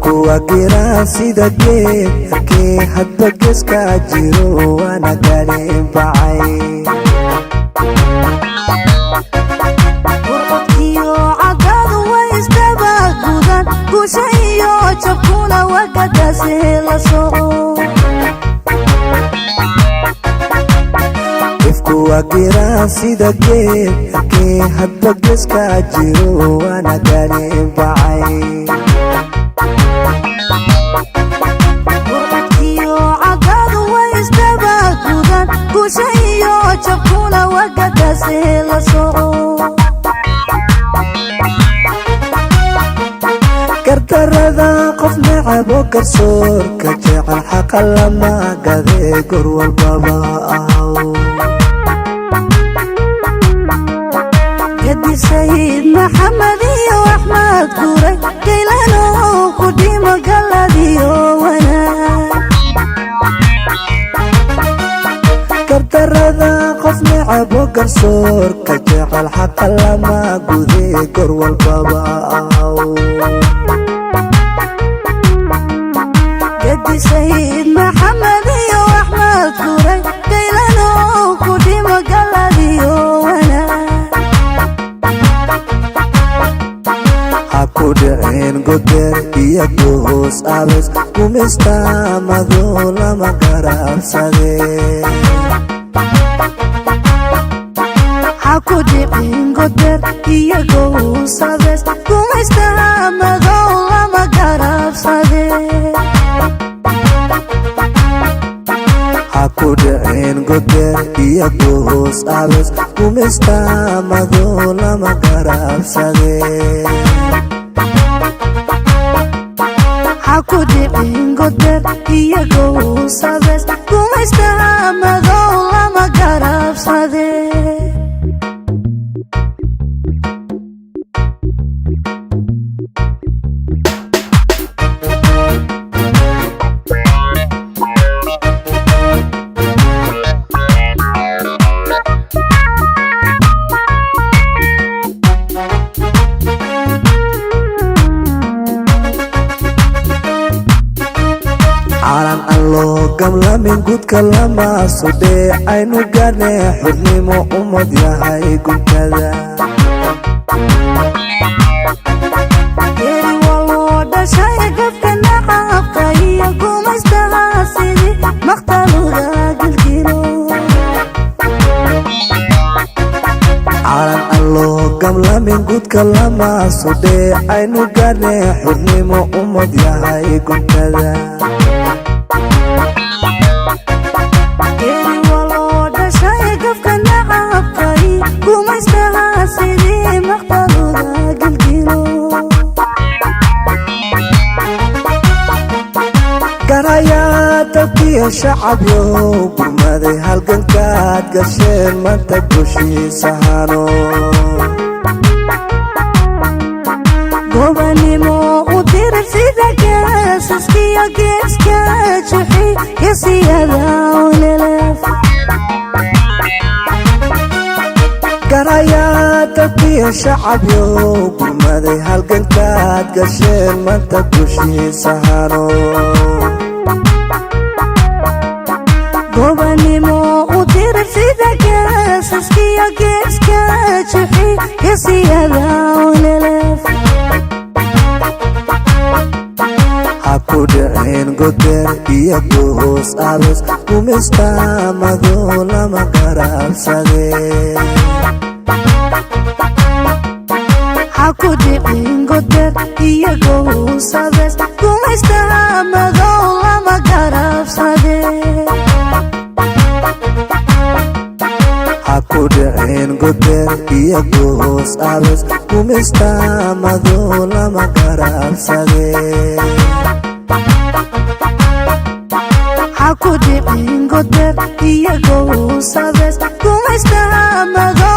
ifkuwa gira sida geedkii hadba geeska jiro waana gaadhin bacay warqadkiyo cagadu way isdaba gudan guusha iyo jabkuna wakadaasi la soco ifkuwa gira sida geedkii hadba geeska jiro waana gaadhin bacay jabkuna wakadaasi la soco gardarada qof necab oo garsoorka jecel xaqa lama gade gor walbaba ahaw gadi sayid maxamed iyo axmed guuray gaylano ku dhimo galadiyo wanaag gardarada qof necab oo garsoorka jecel xaqa lama gude gor walbaba ahaw gadi sayid maxamed iyo axmed guuray gaylano ku dhimo galadiyo wanaag ha ku dhicin goder iyo goos abes gumista mado lama garabsade hakudhicin goder iyo goosabes gumaysta madow lama garabsade ha ku dhicin goder iyo goos abes gumista mado lama garabsade hakudhicin goder iyo goosabes gumaysta madow lama garabsade calan allo gamlamin gudka lama sudhe aynu gaadne xurnimo ummad yahay guntada geeri waloo dhashay gafka nacabka iyo gumaystaha sidii maqtaluda gilgilo calan allo gamlamin gudka lama sudhe aynu gaadne xurnimo ummad yahay guntada geeri waloo dhashay gafka nacabka iyo gumaystaha sidii maqtaluda gilgilo garayaa dadkiyo shacabyo gurmaday halgankaad gasheen manta gushiisa hano gobanimo u dirir sida geesaskiyo geeska juxi gesiyada olelef garayaa dadkiyo shacabyo gurmaday halgankaad gasheen manta gushiisa hano gobanimo u dirir sida geesaskiyo geeska juxi gesiyada olelef ha ku dhicin goder iyo goos abes gumista mado lama garabsade hakudhicin goder iyo goosabes gumaysta madow lama garabsade ha ku dhicin goder iyo goos abes gumista mado lama garabsade hakudhicin goder iyo goosabes gumaysta madow